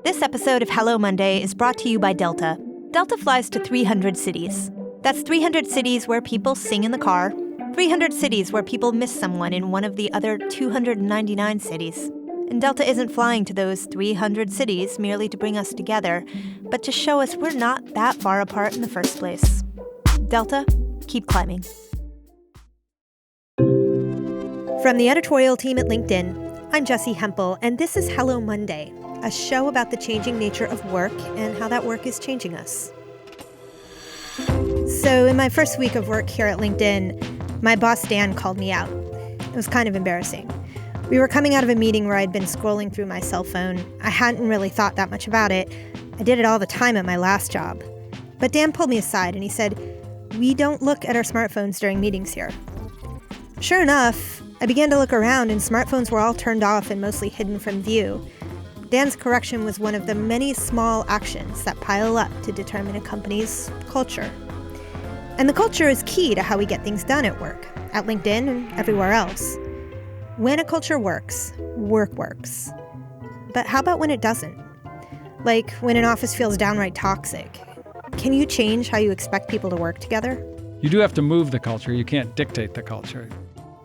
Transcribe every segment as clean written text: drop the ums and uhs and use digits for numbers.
This episode of Hello Monday is brought to you by Delta. Delta flies to 300 cities. That's 300 cities where people sing in the car, 300 cities where people miss someone in one of the other 299 cities. And Delta isn't flying to those 300 cities merely to bring us together, but to show us we're not that far apart in the first place. Delta, keep climbing. From the editorial team at LinkedIn, I'm Jessie Hempel, and this is Hello Monday, a show about the changing nature of work and how that work is changing us. So in my first week of work here at LinkedIn, my boss Dan called me out. It was kind of embarrassing. We were coming out of a meeting where I'd been scrolling through my cell phone. I hadn't really thought that much about it. I did it all the time at my last job. But Dan pulled me aside and he said, "We don't look at our smartphones during meetings here." Sure enough, I began to look around and smartphones were all turned off and mostly hidden from view. Dan's correction was one of the many small actions that pile up to determine a company's culture. And the culture is key to how we get things done at work, at LinkedIn and everywhere else. When a culture works, work works. But how about when it doesn't? Like when an office feels downright toxic. Can you change how you expect people to work together? You do have to move the culture. You can't dictate the culture.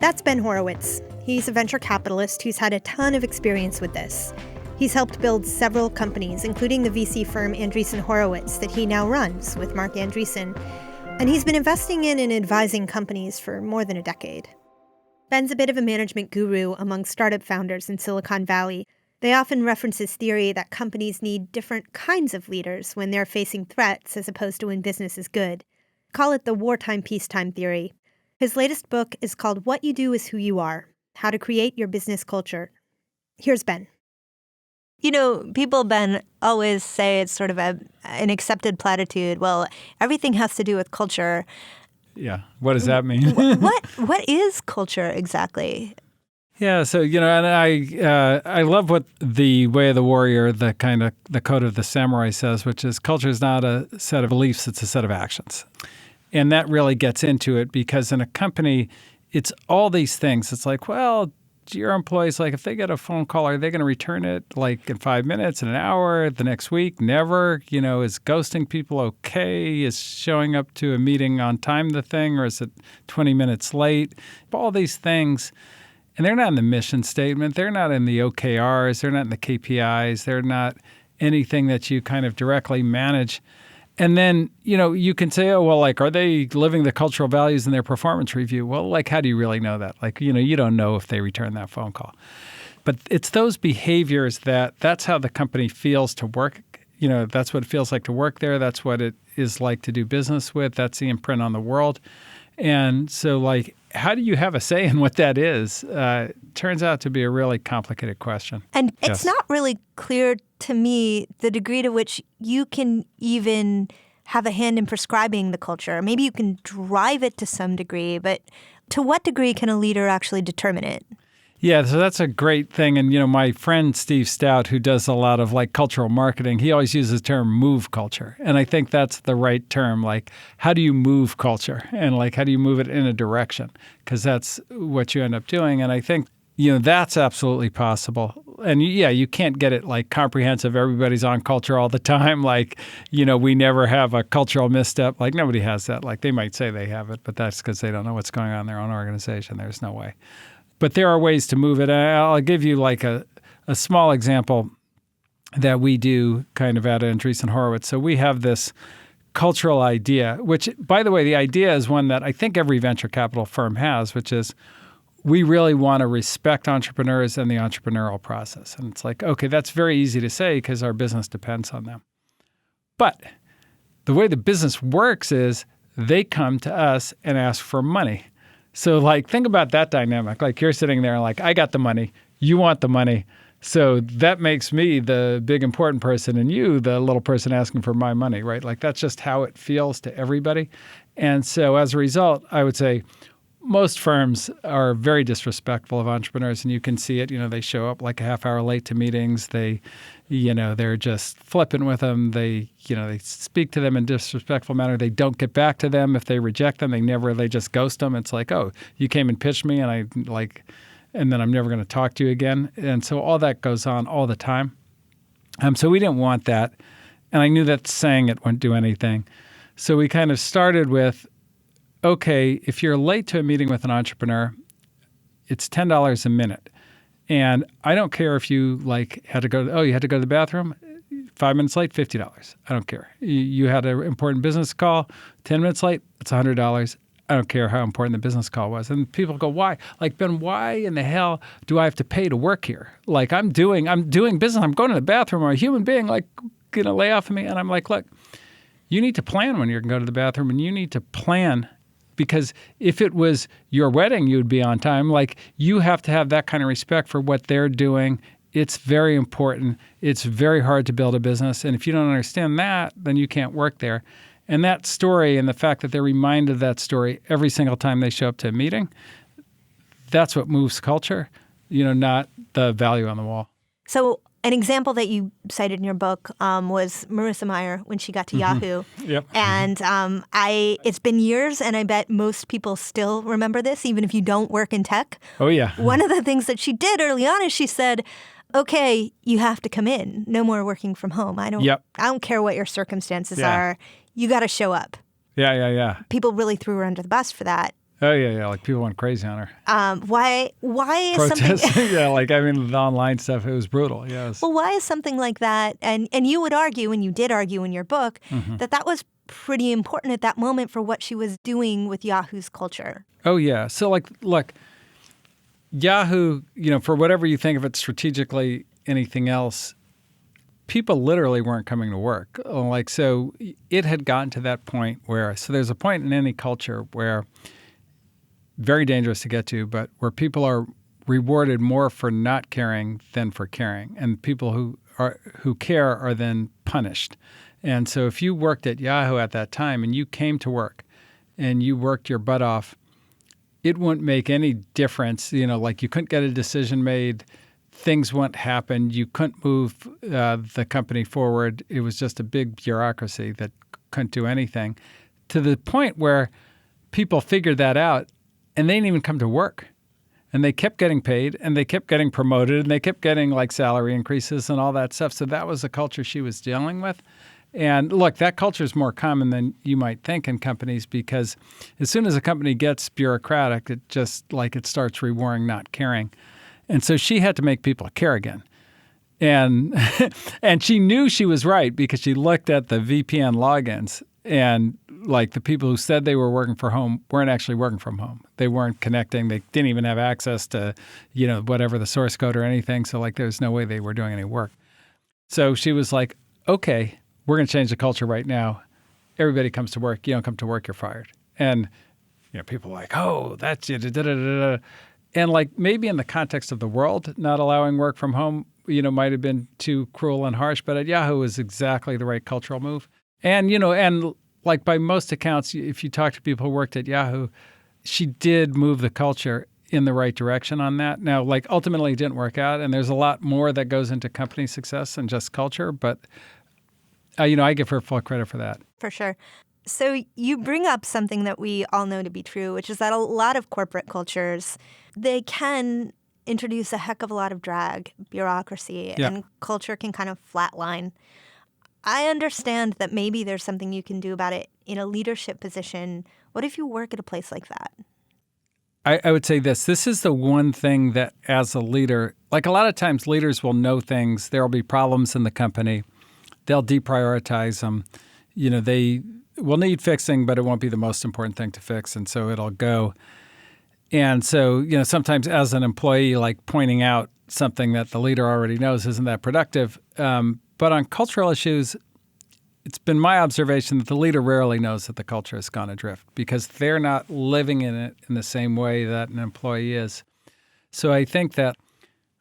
That's Ben Horowitz. He's a venture capitalist who's had a ton of experience with this. He's helped build several companies, including the VC firm Andreessen Horowitz that he now runs with Mark Andreessen. And he's been investing in and advising companies for more than a decade. Ben's a bit of a management guru among startup founders in Silicon Valley. They often reference his theory that companies need different kinds of leaders when they're facing threats as opposed to when business is good. Call it the wartime peacetime theory. His latest book is called What You Do Is Who You Are: How to Create Your Business Culture. Here's Ben. You know, people, Ben, always say it's sort of an accepted platitude. Well, everything has to do with culture. Yeah. What does that mean? What is culture exactly? Yeah. So, and I love what the Way of the Warrior, the code of the samurai says, which is culture is not a set of beliefs, it's a set of actions. And that really gets into it because in a company, it's all these things. It's like, well, your employees, like if they get a phone call, are they going to return it like in 5 minutes, in an hour, the next week? Never. Is ghosting people okay? Is showing up to a meeting on time the thing, or is it 20 minutes late? All these things, and they're not in the mission statement. They're not in the OKRs. They're not in the KPIs. They're not anything that you kind of directly manage. And then, you can say, oh, well, like, are they living the cultural values in their performance review? Well, like, how do you really know that? Like, you don't know if they return that phone call. But it's those behaviors that's how the company feels to work. That's what it feels like to work there. That's what it is like to do business with. That's the imprint on the world. And so, like, how do you have a say in what that is? Turns out to be a really complicated question. And it's not really clear to me the degree to which you can even have a hand in prescribing the culture. Maybe you can drive it to some degree, but to what degree can a leader actually determine it? Yeah, so that's a great thing. And, my friend Steve Stout, who does a lot of like cultural marketing, he always uses the term move culture. And I think that's the right term. Like, how do you move culture? And like, how do you move it in a direction? Because that's what you end up doing. And I think, that's absolutely possible. And yeah, you can't get it like comprehensive. Everybody's on culture all the time. Like, we never have a cultural misstep. Like nobody has that. Like they might say they have it, but that's because they don't know what's going on in their own organization. There's no way. But there are ways to move it. I'll give you like a small example that we do kind of at Andreessen Horowitz. So we have this cultural idea, which, by the way, the idea is one that I think every venture capital firm has, which is we really want to respect entrepreneurs and the entrepreneurial process. And it's like, okay, that's very easy to say because our business depends on them. But the way the business works is they come to us and ask for money. So like, think about that dynamic. Like you're sitting there like, I got the money, you want the money. So that makes me the big important person and you the little person asking for my money, right? Like that's just how it feels to everybody. And so as a result, I would say most firms are very disrespectful of entrepreneurs, and you can see it. They show up like a half hour late to meetings. They're just flipping with them. They speak to them in a disrespectful manner. They don't get back to them. If they reject them, they just ghost them. It's like, oh, you came and pitched me and then I'm never going to talk to you again. And so all that goes on all the time. So we didn't want that. And I knew that saying it wouldn't do anything. So we kind of started with, okay, if you're late to a meeting with an entrepreneur, it's $10 a minute. And I don't care if you had to go to the bathroom, 5 minutes late, $50. I don't care. You had an important business call, 10 minutes late, it's $100. I don't care how important the business call was. And people go, why? Ben, why in the hell do I have to pay to work here? I'm doing business. I'm going to the bathroom. I'm a human being, going to lay off of me. And I'm like, look, you need to plan when you're going to go to the bathroom, and you need to plan because if it was your wedding, you'd be on time. You have to have that kind of respect for what they're doing. It's very important. It's very hard to build a business. And if you don't understand that, then you can't work there. And that story and the fact that they're reminded of that story every single time they show up to a meeting, that's what moves culture, not the value on the wall. So an example that you cited in your book was Marissa Meyer when she got to Yahoo. Yep. And it's been years, and I bet most people still remember this, even if you don't work in tech. Oh, yeah. One of the things that she did early on is she said, okay, you have to come in. No more working from home. I don't care what your circumstances are. You got to show up. Yeah. People really threw her under the bus for that. Oh, yeah. People went crazy on her. Why is Protests. something... the online stuff, it was brutal. Yes. Well, why is something like that, and you would argue, and you did argue in your book, that was pretty important at that moment for what she was doing with Yahoo's culture? Oh, yeah. So, look, Yahoo, for whatever you think of it strategically, anything else, people literally weren't coming to work. So it had gotten to that point where, so there's a point in any culture where, very dangerous to get to, but where people are rewarded more for not caring than for caring. And people who care are then punished. And so if you worked at Yahoo at that time and you came to work and you worked your butt off, it wouldn't make any difference. You couldn't get a decision made. Things wouldn't happen. You couldn't move the company forward. It was just a big bureaucracy that couldn't do anything, to the point where people figured that out and they didn't even come to work. And they kept getting paid, and they kept getting promoted, and they kept getting salary increases and all that stuff. So that was the culture she was dealing with. And look, that culture is more common than you might think in companies, because as soon as a company gets bureaucratic, it just it starts rewarding not caring. And so she had to make people care again. And and she knew she was right because she looked at the VPN logins, and the people who said they were working from home weren't actually working from home. They weren't connecting. They didn't even have access to, whatever the source code or anything. So there's no way they were doing any work. So she was like, okay, we're going to change the culture right now. Everybody comes to work. You don't come to work, you're fired. And people are like, oh, that's it. And maybe in the context of the world, not allowing work from home, might have been too cruel and harsh. But at Yahoo, it was exactly the right cultural move. And, by most accounts, if you talk to people who worked at Yahoo, she did move the culture in the right direction on that. Now, ultimately it didn't work out, and there's a lot more that goes into company success than just culture, but, I give her full credit for that. For sure. So you bring up something that we all know to be true, which is that a lot of corporate cultures, they can introduce a heck of a lot of drag, bureaucracy, and culture can kind of flatline. I understand that maybe there's something you can do about it in a leadership position. What if you work at a place like that? I would say this. This is the one thing that as a leader, a lot of times leaders will know things. There will be problems in the company. They'll deprioritize them. They will need fixing, but it won't be the most important thing to fix. And so it'll go. And so, sometimes as an employee, pointing out something that the leader already knows isn't that productive. But on cultural issues, it's been my observation that the leader rarely knows that the culture has gone adrift because they're not living in it in the same way that an employee is. So I think that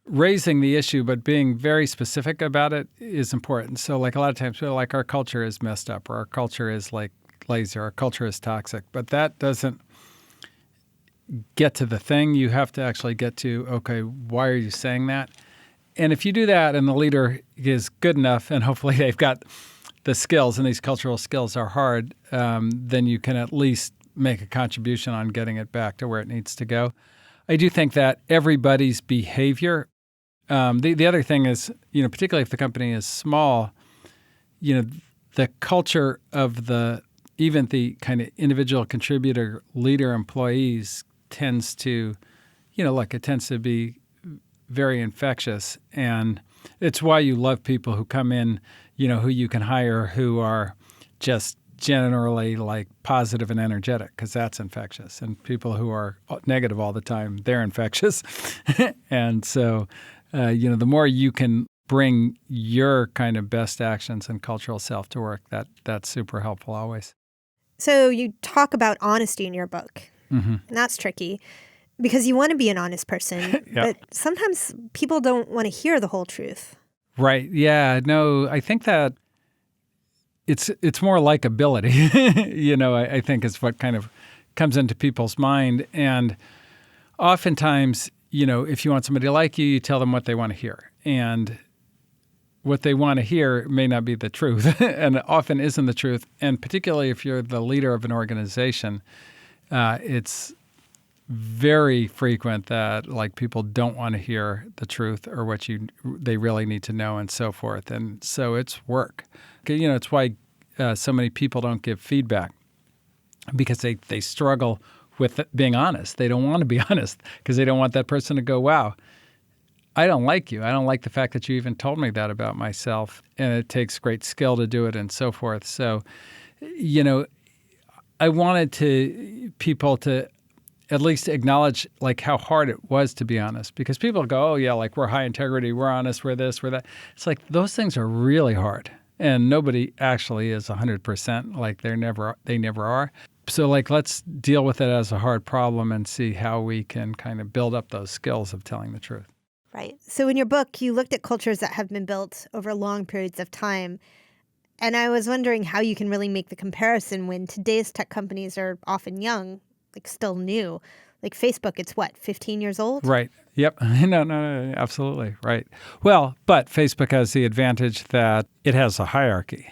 raising the issue but being very specific about it is important. So a lot of times people are our culture is messed up, or our culture is lazy, or our culture is toxic. But that doesn't get to the thing. You have to actually get to, okay, why are you saying that? And if you do that and the leader is good enough, and hopefully they've got the skills, and these cultural skills are hard, then you can at least make a contribution on getting it back to where it needs to go. I do think that everybody's behavior The other thing is, particularly if the company is small, the culture of even the kind of individual contributor, leader, employees tends to, it tends to be very infectious. And it's why you love people who come in, who you can hire, who are just generally like positive and energetic, because that's infectious. And people who are negative all the time, they're infectious. And so, the more you can bring your kind of best actions and cultural self to work, that's super helpful always. So you talk about honesty in your book, Mm-hmm. and that's tricky because you want to be an honest person, but sometimes people don't want to hear the whole truth. Right. Yeah. No, I think that it's more likability, I think is what kind of comes into people's mind. And oftentimes, if you want somebody to like you, you tell them what they want to hear. And what they want to hear may not be the truth, and often isn't the truth. And particularly if you're the leader of an organization, it's very frequent that like people don't want to hear the truth or what they really need to know and so forth. And so it's work. It's why so many people don't give feedback, because they struggle with being honest. They don't want to be honest because they don't want that person to go, wow, I don't like you. I don't like the fact that you even told me that about myself. And it takes great skill to do it and so forth. So, I wanted people to at least acknowledge like how hard it was to be honest, because people go, oh yeah, like we're high integrity, we're honest, we're this, we're that. It's like those things are really hard, and nobody actually is 100%. Like they never are. So like let's deal with it as a hard problem and see how we can kind of build up those skills of telling the truth. Right. So in your book, you looked at cultures that have been built over long periods of time. And I was wondering how you can really make the comparison when today's tech companies are often young, like still new. Like Facebook, it's 15 years old? Right. Yep. No, absolutely. Right. Well, but Facebook has the advantage that it has a hierarchy,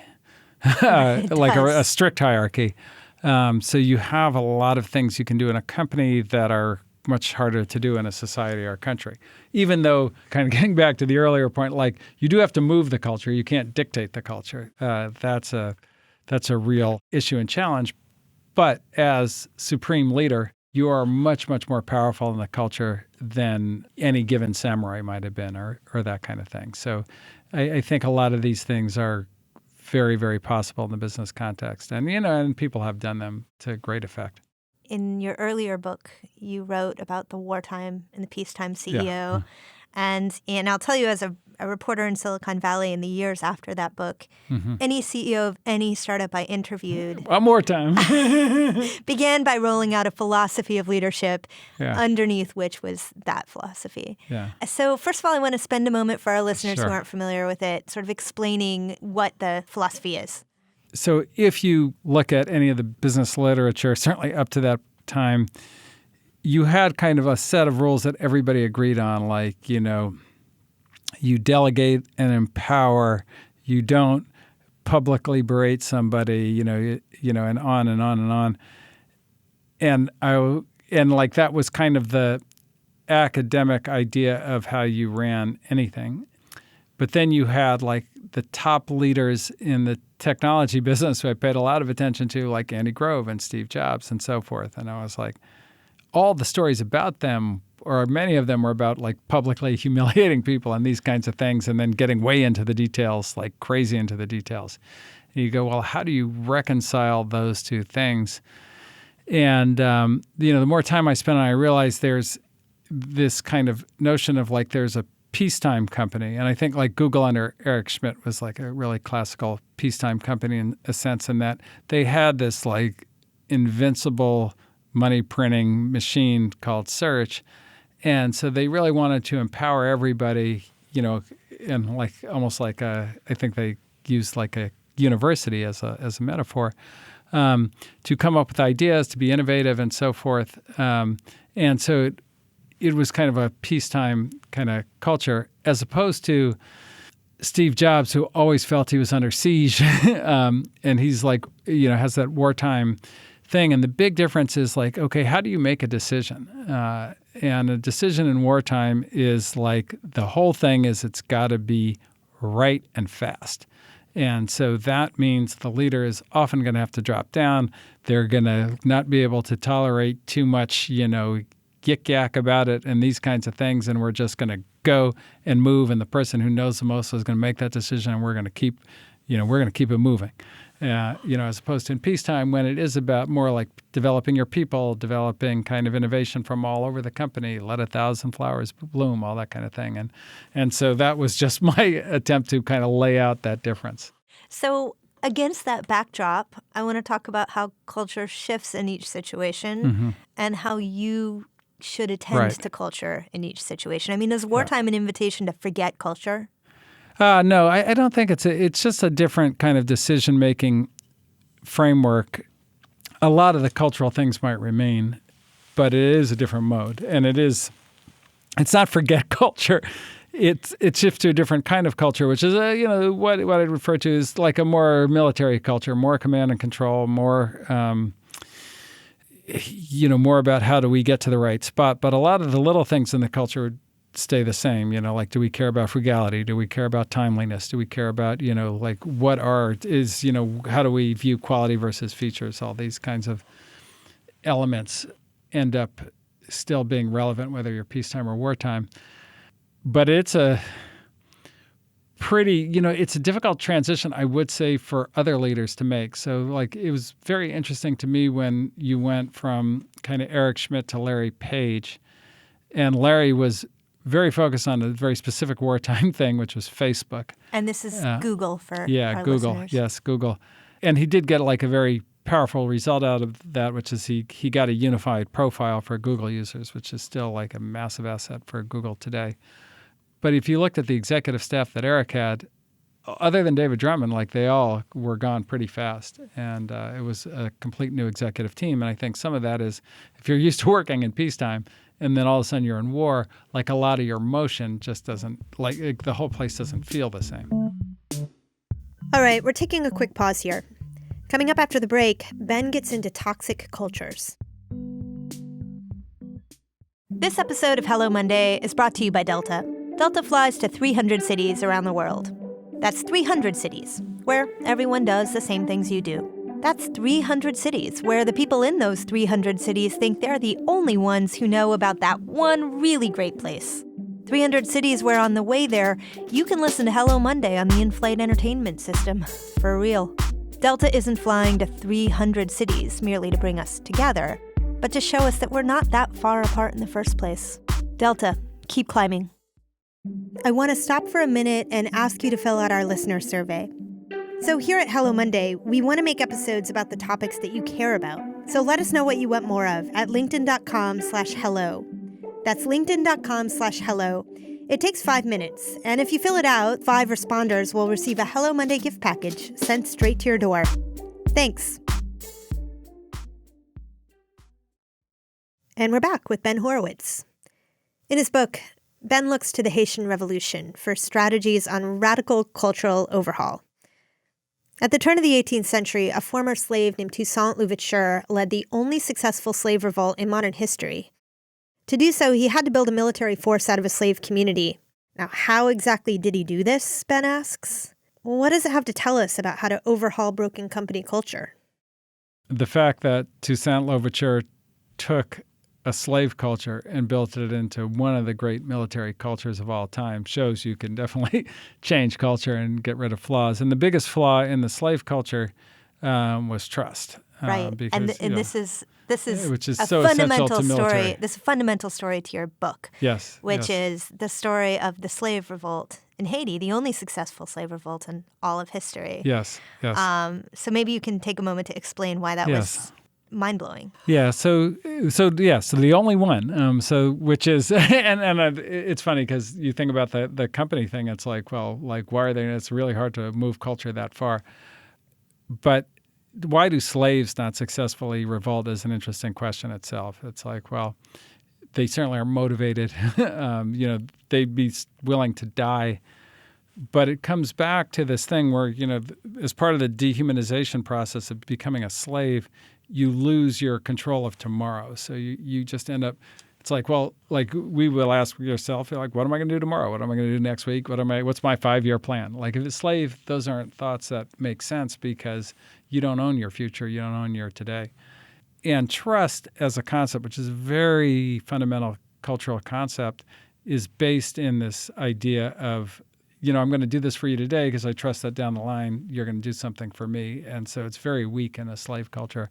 like a strict hierarchy. So you have a lot of things you can do in a company that are much harder to do in a society or a country. Even though, kind of getting back to the earlier point, like you do have to move the culture. You can't dictate the culture. That's a real issue and challenge. But as supreme leader, you are much, much more powerful in the culture than any given samurai might have been, or that kind of thing. So I think a lot of these things are very, very possible in the business context. And, and people have done them to great effect. In your earlier book, you wrote about the wartime and the peacetime CEO. Yeah. And I'll tell you, as a reporter in Silicon Valley in the years after that book, any CEO of any startup I interviewed one more time began by rolling out a philosophy of leadership, underneath which was that philosophy. Yeah. So first of all, I want to spend a moment for our listeners Sure. who aren't familiar with it, sort of explaining what the philosophy is. So if you look at any of the business literature, certainly up to that time, you had kind of a set of rules that everybody agreed on, like, you delegate and empower, you don't publicly berate somebody, and on and on and on. And like that was kind of the academic idea of how you ran anything. But then you had like the top leaders in the technology business who I paid a lot of attention to, like Andy Grove and Steve Jobs and so forth. And I was like, all the stories about them, or many of them, were about like publicly humiliating people and these kinds of things, and then getting way into the details, like crazy into the details. And you go, well, how do you reconcile those two things? And, the more time I spent on it, I realized there's this kind of notion of like there's a peacetime company. And I think like Google under Eric Schmidt was like a really classical peacetime company in a sense, in that they had this like invincible money printing machine called search. And so they really wanted to empower everybody, and like almost like I think they used like a university as a metaphor, to come up with ideas, to be innovative and so forth. And so it was kind of a peacetime kind of culture, as opposed to Steve Jobs, who always felt he was under siege. And he's like, has that wartime thing. And the big difference is like, okay, how do you make a decision? And a decision in wartime is like the whole thing is it's got to be right and fast. And so that means the leader is often going to have to drop down. They're going to not be able to tolerate too much, yik-yak about it and these kinds of things. And we're just going to go and move. And the person who knows the most is going to make that decision. And we're going to keep it moving. As opposed to in peacetime when it is about more like developing your people, developing kind of innovation from all over the company, let 1,000 flowers bloom, all that kind of thing. And so that was just my attempt to kind of lay out that difference. So against that backdrop, I want to talk about how culture shifts in each situation and how you should attend to culture in each situation. I mean, is wartime an invitation to forget culture? No, I don't think it's just a different kind of decision-making framework. A lot of the cultural things might remain, but it is a different mode. And it's not forget culture. It shifts to a different kind of culture, which is, what I'd refer to as like a more military culture, more command and control, more, more about how do we get to the right spot. But a lot of the little things in the culture stay the same, like do we care about frugality? Do we care about timeliness? Do we care about, what art is, how do we view quality versus features? All these kinds of elements end up still being relevant, whether you're peacetime or wartime. But it's a pretty, it's a difficult transition, I would say, for other leaders to make. So it was very interesting to me when you went from kind of Eric Schmidt to Larry Page, and Larry was very focused on a very specific wartime thing, which was Facebook. And this is Google for our Google. listeners. Yes, Google. And he did get a very powerful result out of that, which is he got a unified profile for Google users, which is still a massive asset for Google today. But if you looked at the executive staff that Eric had, other than David Drummond, they all were gone pretty fast. And it was a complete new executive team. And I think some of that is if you're used to working in peacetime, and then all of a sudden you're in war, a lot of your motion just doesn't, the whole place doesn't feel the same. All right, we're taking a quick pause here. Coming up after the break, Ben gets into toxic cultures. This episode of Hello Monday is brought to you by Delta. Delta flies to 300 cities around the world. That's 300 cities where everyone does the same things you do. That's 300 cities where the people in those 300 cities think they're the only ones who know about that one really great place. 300 cities where on the way there, you can listen to Hello Monday on the in-flight entertainment system. For real. Delta isn't flying to 300 cities merely to bring us together, but to show us that we're not that far apart in the first place. Delta, keep climbing. I want to stop for a minute and ask you to fill out our listener survey. So here at Hello Monday, we want to make episodes about the topics that you care about. So let us know what you want more of at linkedin.com/hello. That's linkedin.com/hello. It takes 5 minutes, and if you fill it out, 5 responders will receive a Hello Monday gift package sent straight to your door. Thanks. And we're back with Ben Horowitz. In his book, Ben looks to the Haitian Revolution for strategies on radical cultural overhaul. At the turn of the 18th century, a former slave named Toussaint Louverture led the only successful slave revolt in modern history. To do so, he had to build a military force out of a slave community. Now, how exactly did he do this, Ben asks? What does it have to tell us about how to overhaul broken company culture? The fact that Toussaint Louverture took a slave culture and built it into one of the great military cultures of all time shows you can definitely change culture and get rid of flaws. And the biggest flaw in the slave culture was trust. Right, Because, this is which is a so essential fundamental to military. story. This is a fundamental story to your book. Yes, which yes. is the story of the slave revolt in Haiti, the only successful slave revolt in all of history. Yes, yes. So maybe you can take a moment to explain why that was mind-blowing. Yeah. So the only one. Which is, and it's funny because you think about the company thing. It's why are they? It's really hard to move culture that far. But why do slaves not successfully revolt is an interesting question itself. It's they certainly are motivated. They'd be willing to die. But it comes back to this thing where, as part of the dehumanization process of becoming a slave, you lose your control of tomorrow. So you just end up It's like, well, like we will ask yourself, you're like, what am I going to do tomorrow? What am I going to do next week? What's my 5-year plan? Like if it's slave, those aren't thoughts that make sense because you don't own your future. You don't own your today. And trust as a concept, which is a very fundamental cultural concept, is based in this idea of, I'm going to do this for you today because I trust that down the line you're going to do something for me. And so it's very weak in a slave culture.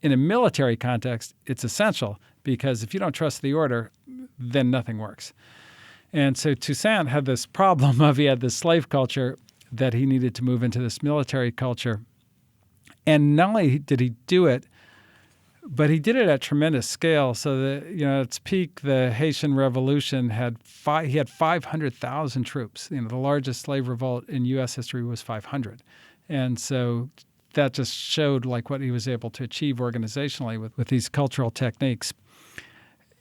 In a military context, it's essential because if you don't trust the order, then nothing works. And so Toussaint had this problem of he had this slave culture that he needed to move into this military culture. And not only did he do it, but he did it at tremendous scale. So that at its peak, the Haitian Revolution had 500,000 troops. The largest slave revolt in U.S. history was 500, and so that just showed like what he was able to achieve organizationally with these cultural techniques.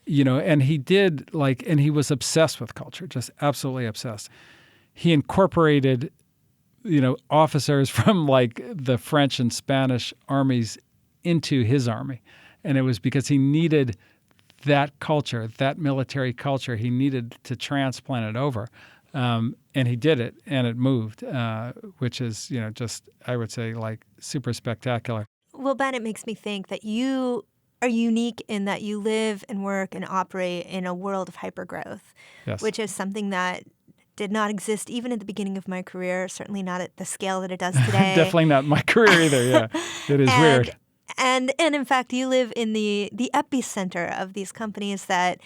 And he did and he was obsessed with culture, just absolutely obsessed. He incorporated, officers from like the French and Spanish armies into his army. And it was because he needed that culture, that military culture, he needed to transplant it over. And he did it, and it moved, which is, just, I would say, like super spectacular. Well, Ben, it makes me think that you are unique in that you live and work and operate in a world of hypergrowth, Yes. Which is something that did not exist even at the beginning of my career, certainly not at the scale that it does today. Definitely not my career either, yeah. It is weird. And in fact, you live in the epicenter of these companies that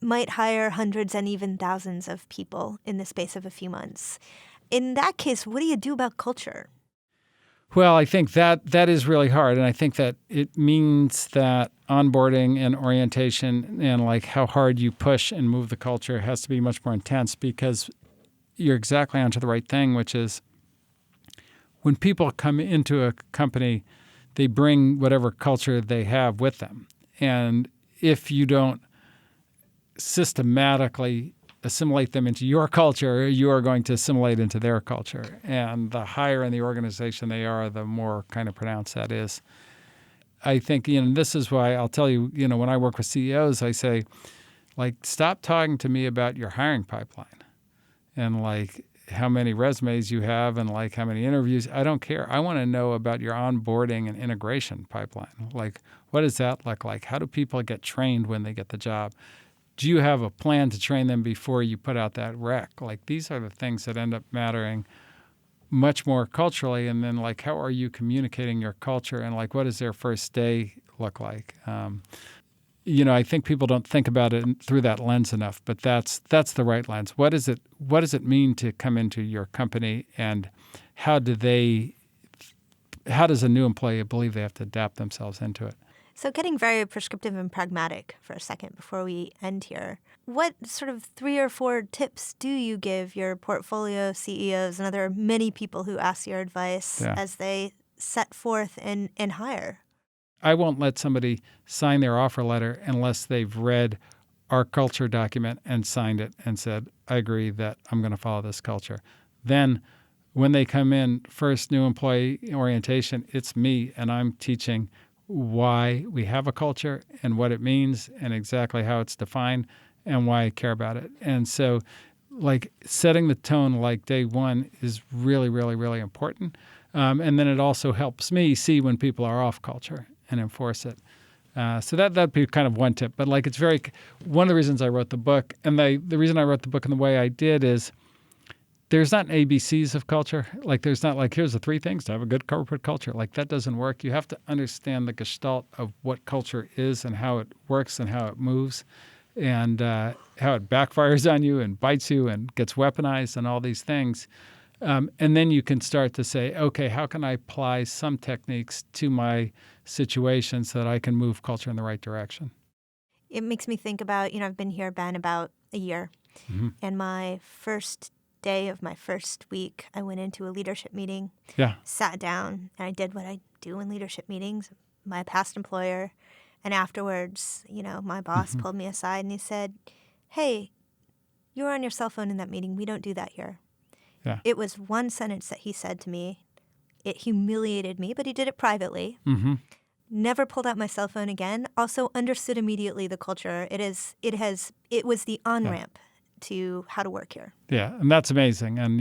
might hire hundreds and even thousands of people in the space of a few months. In that case, what do you do about culture? Well, I think that is really hard. And I think that it means that onboarding and orientation and like how hard you push and move the culture has to be much more intense because you're exactly onto the right thing, which is when people come into a company, they bring whatever culture they have with them. And if you don't systematically assimilate them into your culture, you are going to assimilate into their culture. And the higher in the organization they are, the more kind of pronounced that is. I think, this is why I'll tell you, when I work with CEOs, I say, like, stop talking to me about your hiring pipeline and like how many resumes you have and like how many interviews. I don't care. I want to know about your onboarding and integration pipeline. Like, what does that look like? How do people get trained when they get the job? Do you have a plan to train them before you put out that rec? Like, these are the things that end up mattering much more culturally. And then, like, how are you communicating your culture? And, like, what does their first day look like? I think people don't think about it through that lens enough, but that's the right lens. What does it mean to come into your company, and how does a new employee believe they have to adapt themselves into it? So getting very prescriptive and pragmatic for a second before we end here, what sort of 3 or 4 tips do you give your portfolio CEOs and other many people who ask your advice as they set forth and hire? I won't let somebody sign their offer letter unless they've read our culture document and signed it and said, I agree that I'm going to follow this culture. Then when they come in, first new employee orientation, it's me, and I'm teaching why we have a culture and what it means and exactly how it's defined and why I care about it. And so, like, setting the tone like day one is really, really, really important. And then it also helps me see when people are off culture and enforce it. So that'd be kind of one tip. But like, it's one of the reasons I wrote the book, and the reason I wrote the book in the way I did is there's not ABCs of culture. Like, there's not like, here's the 3 things to have a good corporate culture. Like, that doesn't work. You have to understand the gestalt of what culture is and how it works and how it moves and how it backfires on you and bites you and gets weaponized and all these things. And then you can start to say, okay, how can I apply some techniques to my situation so that I can move culture in the right direction? It makes me think about, I've been here, Ben, about a year. Mm-hmm. And my first day of my first week, I went into a leadership meeting, sat down, and I did what I do in leadership meetings, my past employer. And afterwards, my boss pulled me aside and he said, hey, you were on your cell phone in that meeting. We don't do that here. Yeah. It was one sentence that he said to me. It humiliated me, but he did it privately. Mm-hmm. Never pulled out my cell phone again. Also understood immediately the culture. It was the on-ramp to how to work here. Yeah, and that's amazing. And,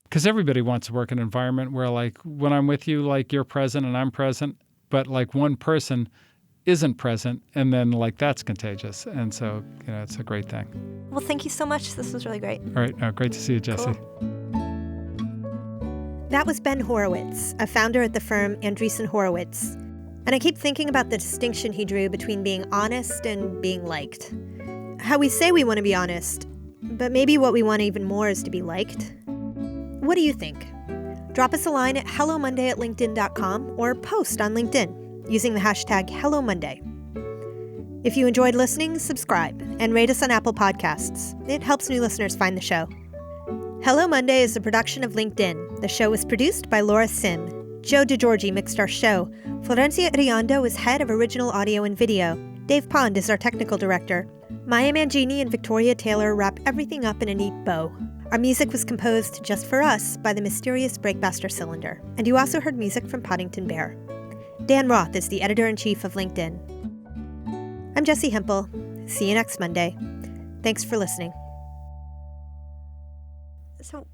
because everybody wants to work in an environment where, like, when I'm with you, like, you're present and I'm present, but, like, one person isn't present, and then, like, that's contagious. And so, it's a great thing. Well, thank you so much. This was really great. All right. Great to see you, Jesse. Cool. That was Ben Horowitz, a founder at the firm Andreessen Horowitz. And I keep thinking about the distinction he drew between being honest and being liked. How we say we want to be honest, but maybe what we want even more is to be liked. What do you think? Drop us a line at hellomonday@linkedin.com or post on LinkedIn using the hashtag HelloMonday. If you enjoyed listening, subscribe and rate us on Apple Podcasts. It helps new listeners find the show. Hello Monday is a production of LinkedIn. The show was produced by Laura Sim. Joe DeGiorgi mixed our show. Florencia Iriondo is head of original audio and video. Dave Pond is our technical director. Maya Mangini and Victoria Taylor wrap everything up in a neat bow. Our music was composed just for us by the mysterious Breakmaster Cylinder. And you also heard music from Poddington Bear. Dan Roth is the editor-in-chief of LinkedIn. I'm Jessie Hempel. See you next Monday. Thanks for listening. So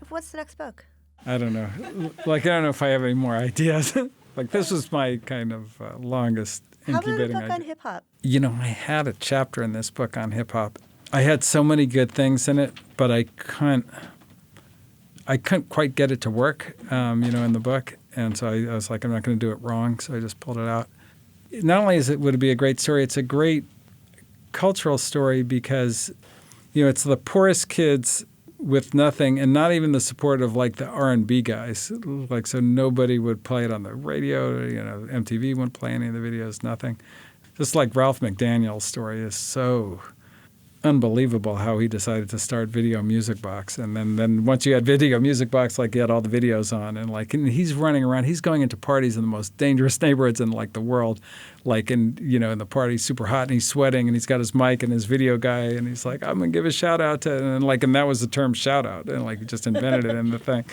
what's the next book? I don't know. I don't know if I have any more ideas. This was my kind of longest incubating How about a book idea. on hip-hop? I had a chapter in this book on hip-hop. I had so many good things in it, but I couldn't quite get it to work, in the book. And so I was like, I'm not going to do it wrong, so I just pulled it out. Not only would it be a great story, it's a great cultural story because, it's the poorest kids with nothing, and not even the support of the R&B guys. So nobody would play it on the radio. MTV wouldn't play any of the videos. Nothing. Just like Ralph McDaniel's story is so unbelievable how he decided to start Video Music Box, and then once you had Video Music Box, you had all the videos on, and he's running around. He's going into parties in the most dangerous neighborhoods in the world, in the party super hot, and he's sweating, and he's got his mic and his video guy, and he's like, I'm gonna give a shout out to, and that was the term shout out, and he just invented it in the thing.